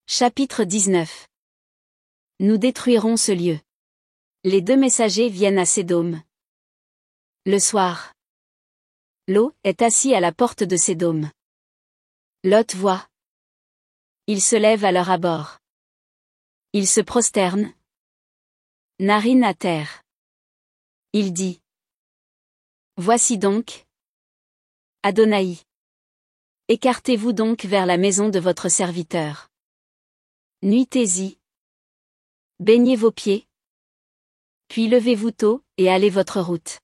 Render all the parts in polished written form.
Chapitre 19. Nous détruirons ce lieu. Les deux messagers viennent à Sédom. Le soir. Lot est assis à la porte de Sédom. Lot voit. Il se lève à leur abord. Il se prosterne. Narine à terre. Il dit. Voici donc. Adonai. Écartez-vous donc vers la maison de votre serviteur. Nuitez-y. Baignez vos pieds. Puis levez-vous tôt, et allez votre route.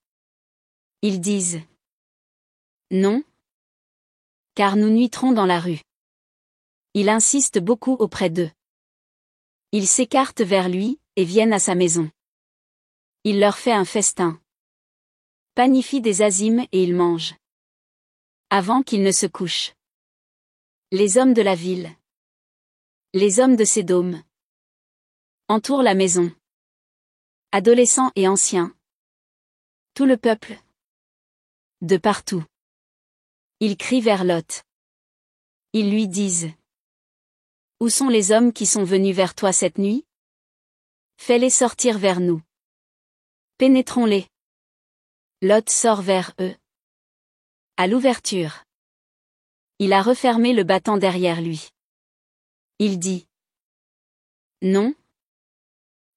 Ils disent. Non. Car nous nuiterons dans la rue. Il insiste beaucoup auprès d'eux. Ils s'écartent vers lui, et viennent à sa maison. Il leur fait un festin. Panifie des azimes et ils mangent. Avant qu'ils ne se couchent. Les hommes de la ville. Les hommes de Sédom. Entourent la maison. Adolescents et anciens. Tout le peuple. De partout. Ils crient vers Lot. Ils lui disent. Où sont les hommes qui sont venus vers toi cette nuit? Fais-les sortir vers nous. Pénétrons-les. Lot sort vers eux. À l'ouverture. Il a refermé le battant derrière lui. Il dit. Non.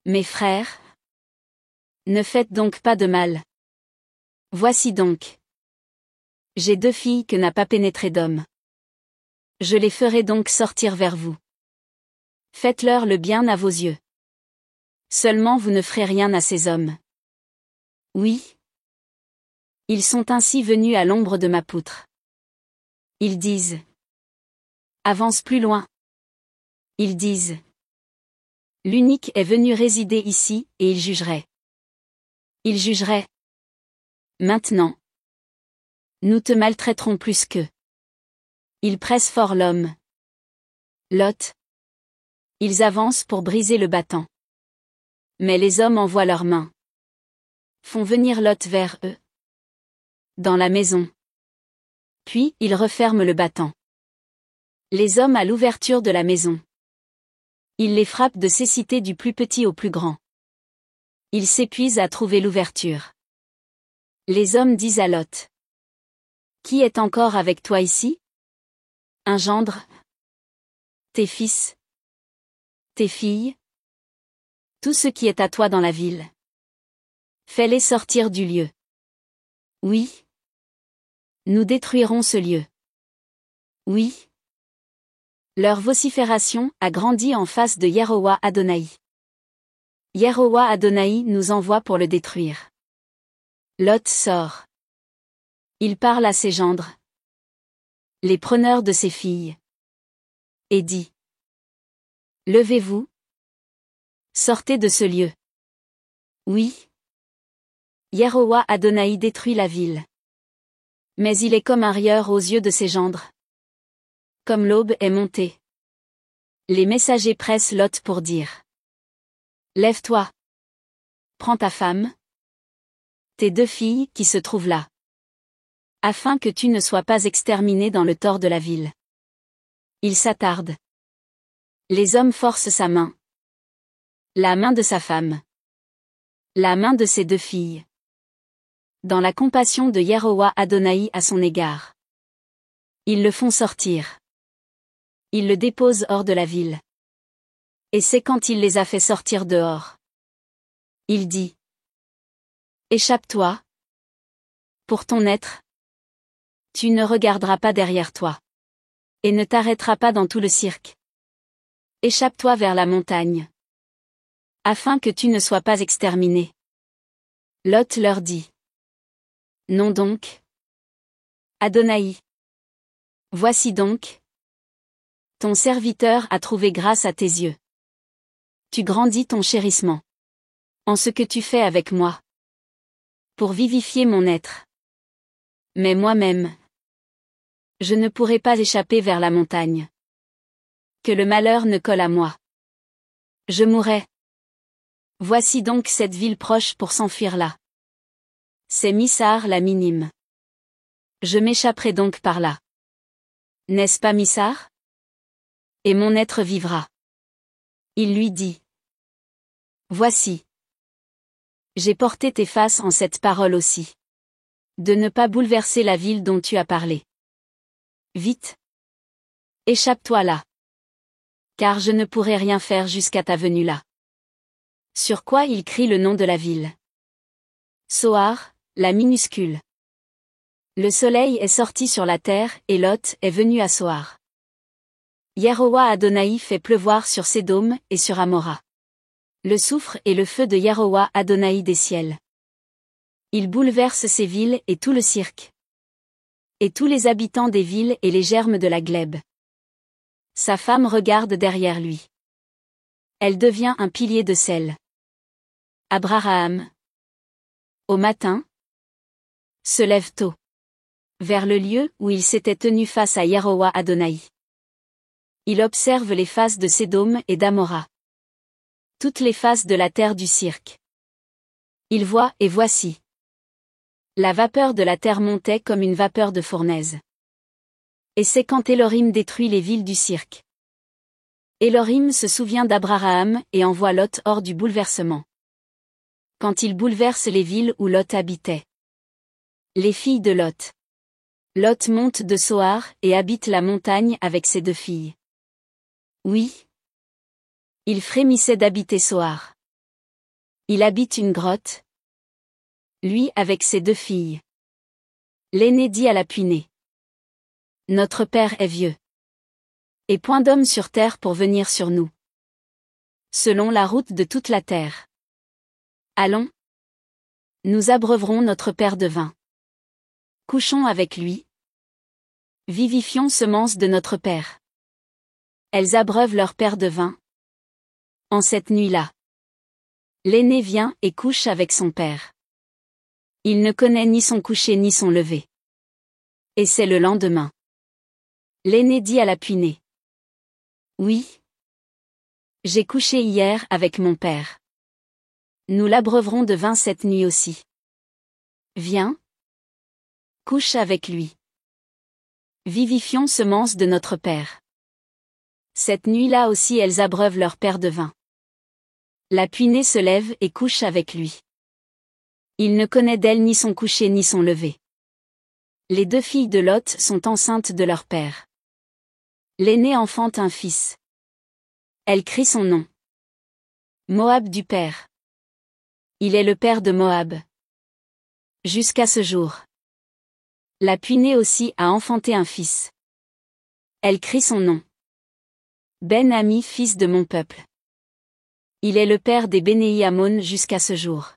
Mes frères. Ne faites donc pas de mal. Voici donc. J'ai deux filles que n'a pas pénétré d'homme. Je les ferai donc sortir vers vous. Faites-leur le bien à vos yeux. Seulement vous ne ferez rien à ces hommes. Oui. Ils sont ainsi venus à l'ombre de ma poutre. Ils disent. Avance plus loin. Ils disent. L'unique est venu résider ici, et il jugerait. Il jugerait. Maintenant. Nous te maltraiterons plus qu'eux. Ils pressent fort l'homme. Lot. Ils avancent pour briser le battant. Mais les hommes envoient leurs mains. Font venir Lot vers eux. Dans la maison. Puis, ils referment le battant. Les hommes à l'ouverture de la maison. Ils les frappent de cécité du plus petit au plus grand. Ils s'épuisent à trouver l'ouverture. Les hommes disent à Lot. Qui est encore avec toi ici? Un gendre? Tes fils? Tes filles? Tout ce qui est à toi dans la ville. Fais-les sortir du lieu. Oui. Nous détruirons ce lieu. Oui. Leur vocifération a grandi en face de Yehowa Adonai. Yehowa Adonai nous envoie pour le détruire. Lot sort. Il parle à ses gendres. Les preneurs de ses filles. Et dit. Levez-vous. Sortez de ce lieu. Oui. Yehowa Adonai détruit la ville. Mais il est comme un rieur aux yeux de ses gendres. Comme l'aube est montée. Les messagers pressent Lot pour dire. Lève-toi. Prends ta femme. Tes deux filles qui se trouvent là. Afin que tu ne sois pas exterminé dans le tort de la ville. Il s'attarde. Les hommes forcent sa main. La main de sa femme. La main de ses deux filles. Dans la compassion de Yehowa Adonai à son égard. Ils le font sortir. Ils le déposent hors de la ville. Et c'est quand il les a fait sortir dehors. Il dit. Échappe-toi. Pour ton être. Tu ne regarderas pas derrière toi. Et ne t'arrêteras pas dans tout le cirque. Échappe-toi vers la montagne. Afin que tu ne sois pas exterminé. Lot leur dit. Non donc. Adonai. Voici donc. Ton serviteur a trouvé grâce à tes yeux. Tu grandis ton chérissement. En ce que tu fais avec moi. Pour vivifier mon être. Mais moi-même. Je ne pourrai pas échapper vers la montagne. Que le malheur ne colle à moi. Je mourrai. Voici donc cette ville proche pour s'enfuir là. C'est Missar la minime. Je m'échapperai donc par là. N'est-ce pas Missar? Et mon être vivra. Il lui dit. Voici. J'ai porté tes faces en cette parole aussi. De ne pas bouleverser la ville dont tu as parlé. Vite. Échappe-toi là. Car je ne pourrai rien faire jusqu'à ta venue là. Sur quoi il crie le nom de la ville. Soar, la minuscule. Le soleil est sorti sur la terre et Lot est venu à Soar. Yehowa Adonai fait pleuvoir sur Sédom et sur Amora. Le soufre et le feu de Yehowa Adonai des ciels. Il bouleverse ces villes et tout le cirque. Et tous les habitants des villes et les germes de la glèbe. Sa femme regarde derrière lui. Elle devient un pilier de sel. Abraham. Au matin. Se lève tôt. Vers le lieu où il s'était tenu face à Yehowa Adonai. Il observe les faces de Sédom et d'Amora. Toutes les faces de la terre du cirque. Il voit et voici. La vapeur de la terre montait comme une vapeur de fournaise. Et c'est quand Élohim détruit les villes du cirque. Élohim se souvient d'Abraham et envoie Lot hors du bouleversement. Quand il bouleverse les villes où Lot habitait. Les filles de Lot. Lot monte de Soar et habite la montagne avec ses 2 filles. Oui. Il frémissait d'habiter Soar. Il habite une grotte. Lui avec ses 2 filles. L'aîné dit à la puinée. Notre père est vieux. Et point d'homme sur terre pour venir sur nous. Selon la route de toute la terre. Allons. Nous abreuverons notre père de vin. Couchons avec lui. Vivifions semences de notre père. Elles abreuvent leur père de vin. En cette nuit-là. L'aîné vient et couche avec son père. Il ne connaît ni son coucher ni son lever. Et c'est le lendemain. L'aîné dit à la puinée. Oui. J'ai couché hier avec mon père. Nous l'abreuverons de vin cette nuit aussi. Viens. Couche avec lui. Vivifions semences de notre père. Cette nuit-là aussi elles abreuvent leur père de vin. La puinée se lève et couche avec lui. Il ne connaît d'elle ni son coucher ni son lever. Les 2 filles de Lot sont enceintes de leur père. L'aînée enfante un fils. Elle crie son nom. Moab du père. Il est le père de Moab. Jusqu'à ce jour. La puinée aussi a enfanté un fils. Elle crie son nom. Ben-Ami fils de mon peuple. Il est le père des Bénéi Ammon jusqu'à ce jour.